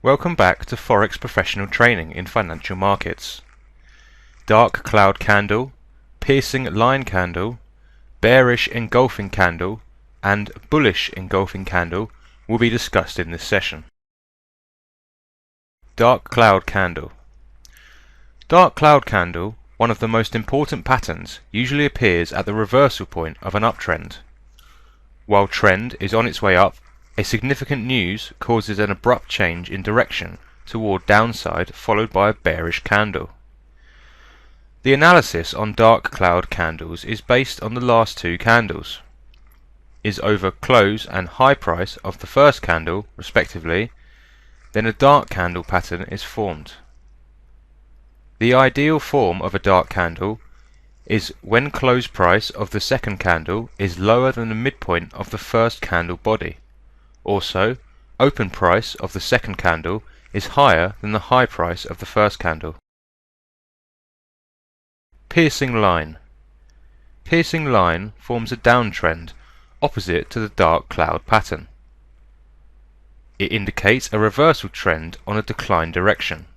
Welcome back to Forex Professional Training in Financial Markets. Dark cloud candle, piercing line candle, bearish engulfing candle, and bullish engulfing candle will be discussed in this session. Dark cloud candle. Dark cloud candle, one of the most important patterns, usually appears at the reversal point of an uptrend. While trend is on its way up, a significant news causes an abrupt change in direction toward downside, followed by a bearish candle. The analysis on dark cloud candles is based on the last two candles. Is over close and high price of the first candle, respectively, then a dark candle pattern is formed. The ideal form of a dark candle is when close price of the second candle is lower than the midpoint of the first candle body. Also, open price of the second candle is higher than the high price of the first candle. Piercing line. Piercing line forms a downtrend opposite to the dark cloud pattern. It indicates a reversal trend on a decline direction.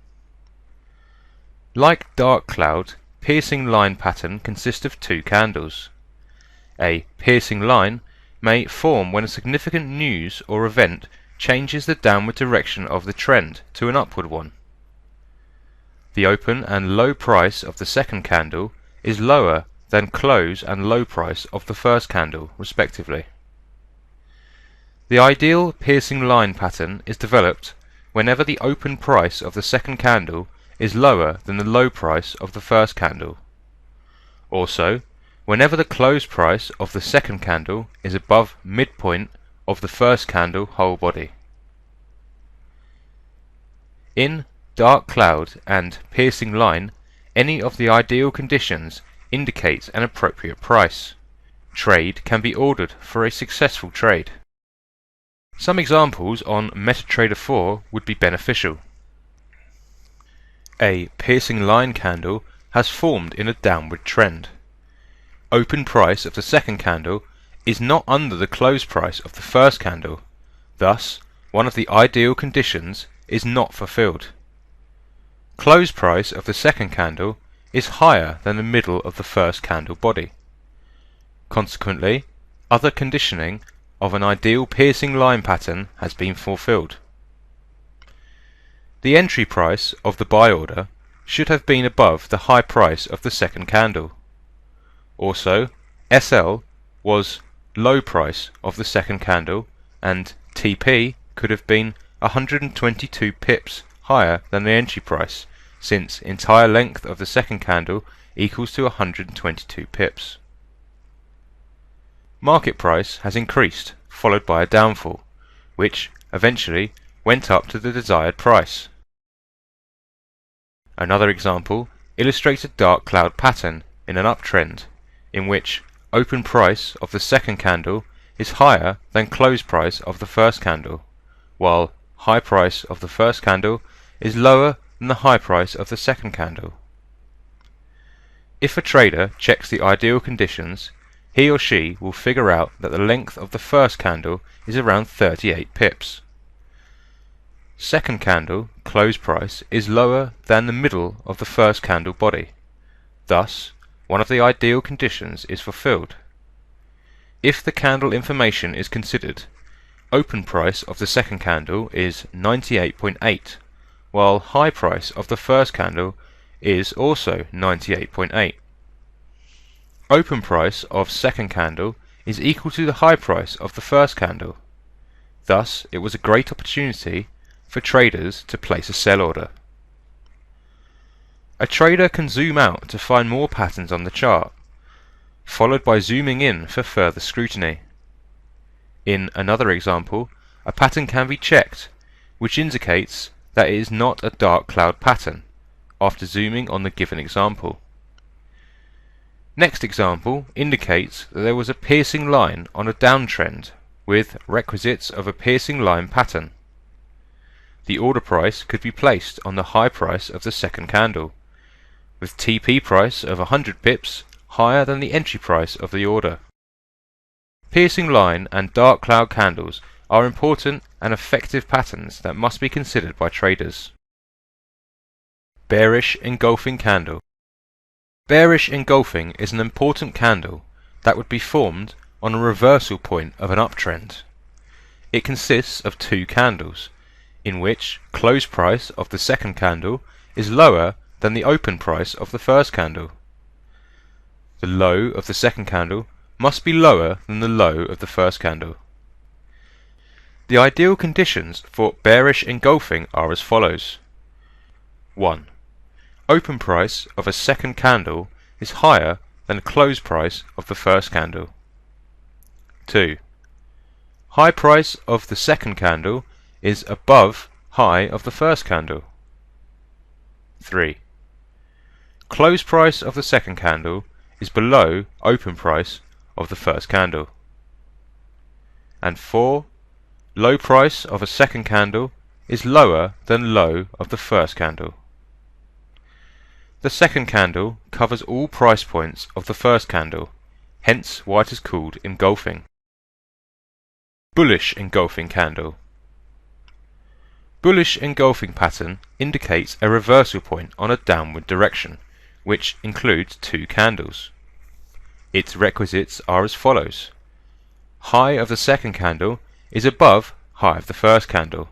Like dark cloud, piercing line pattern consists of two candles. A piercing line may form when a significant news or event changes the downward direction of the trend to an upward one. The open and low price of the second candle is lower than close and low price of the first candle, respectively. The ideal piercing line pattern is developed whenever the open price of the second candle is lower than the low price of the first candle. Also, whenever the close price of the second candle is above midpoint of the first candle whole body. In dark cloud and piercing line, any of the ideal conditions indicates an appropriate price. Trade can be ordered for a successful trade. Some examples on MetaTrader 4 would be beneficial. A piercing line candle has formed in a downward trend. Open price of the second candle is not under the close price of the first candle, thus one of the ideal conditions is not fulfilled. Close price of the second candle is higher than the middle of the first candle body. Consequently, other conditioning of an ideal piercing line pattern has been fulfilled. The entry price of the buy order should have been above the high price of the second candle. Also, SL was low price of the second candle, and TP could have been 122 pips higher than the entry price, since entire length of the second candle equals to 122 pips. Market price has increased, followed by a downfall, which eventually went up to the desired price. Another example illustrates a dark cloud pattern in an uptrend, in which open price of the second candle is higher than close price of the first candle, while high price of the first candle is lower than the high price of the second candle. If a trader checks the ideal conditions, he or she will figure out that the length of the first candle is around 38 pips. Second candle close price is lower than the middle of the first candle body. Thus, one of the ideal conditions is fulfilled. If the candle information is considered, open price of the second candle is 98.8, while high price of the first candle is also 98.8. Open price of second candle is equal to the high price of the first candle. Thus, it was a great opportunity for traders to place a sell order. A trader can zoom out to find more patterns on the chart, followed by zooming in for further scrutiny. In another example, a pattern can be checked, which indicates that it is not a dark cloud pattern, after zooming on the given example. Next example indicates that there was a piercing line on a downtrend with requisites of a piercing line pattern. The order price could be placed on the high price of the second candle, with TP price of 100 pips higher than the entry price of the order. Piercing line and dark cloud candles are important and effective patterns that must be considered by traders. Bearish engulfing candle. Bearish engulfing is an important candle that would be formed on a reversal point of an uptrend. It consists of two candles, in which close price of the second candle is lower than the open price of the first candle. The low of the second candle must be lower than the low of the first candle. The ideal conditions for bearish engulfing are as follows. 1. Open price of a second candle is higher than close price of the first candle. 2. High price of the second candle is above high of the first candle. 3. Close price of the second candle is below open price of the first candle. And 4. Low price of a second candle is lower than low of the first candle. The second candle covers all price points of the first candle, hence why it is called engulfing. Bullish engulfing candle. Bullish engulfing pattern indicates a reversal point on a downward direction, which includes two candles. Its requisites are as follows. High of the second candle is above high of the first candle,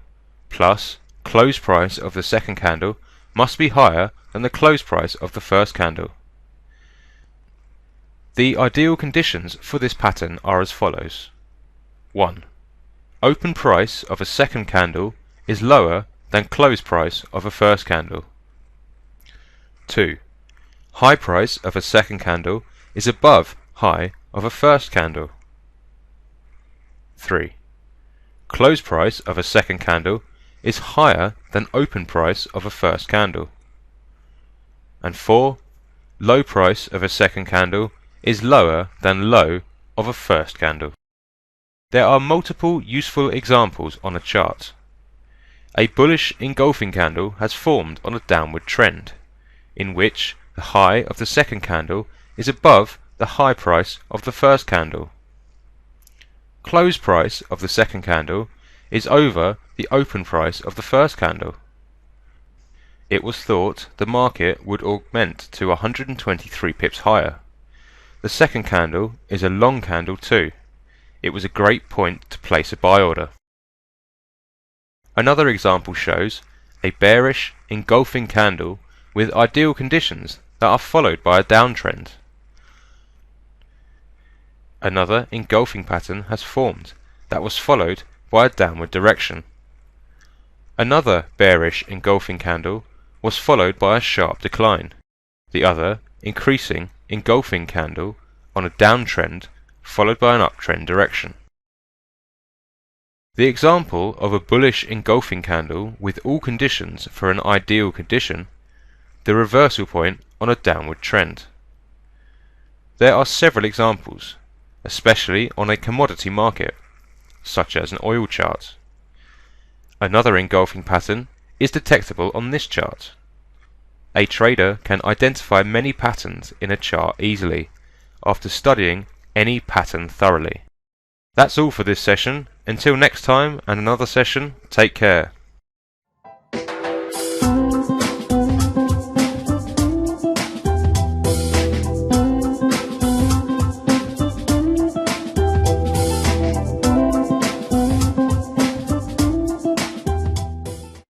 plus close price of the second candle must be higher than the close price of the first candle. The ideal conditions for this pattern are as follows. 1. Open price of a second candle is lower than close price of a first candle. 2. High price of a second candle is above high of a first candle. 3. Close price of a second candle is higher than open price of a first candle. And 4. Low price of a second candle is lower than low of a first candle. There are multiple useful examples on a chart. A bullish engulfing candle has formed on a downward trend, in which the high of the second candle is above the high price of the first candle. Close price of the second candle is over the open price of the first candle. It was thought the market would augment to 123 pips higher. The second candle is a long candle too. It was a great point to place a buy order. Another example shows a bearish engulfing candle with ideal conditions that are followed by a downtrend. Another engulfing pattern has formed that was followed by a downward direction. Another bearish engulfing candle was followed by a sharp decline. The other increasing engulfing candle on a downtrend followed by an uptrend direction. The example of a bullish engulfing candle with all conditions for an ideal condition, the reversal point on a downward trend. There are several examples, especially on a commodity market, such as an oil chart. Another engulfing pattern is detectable on this chart. A trader can identify many patterns in a chart easily after studying any pattern thoroughly. That's all for this session. Until next time and another session, take care.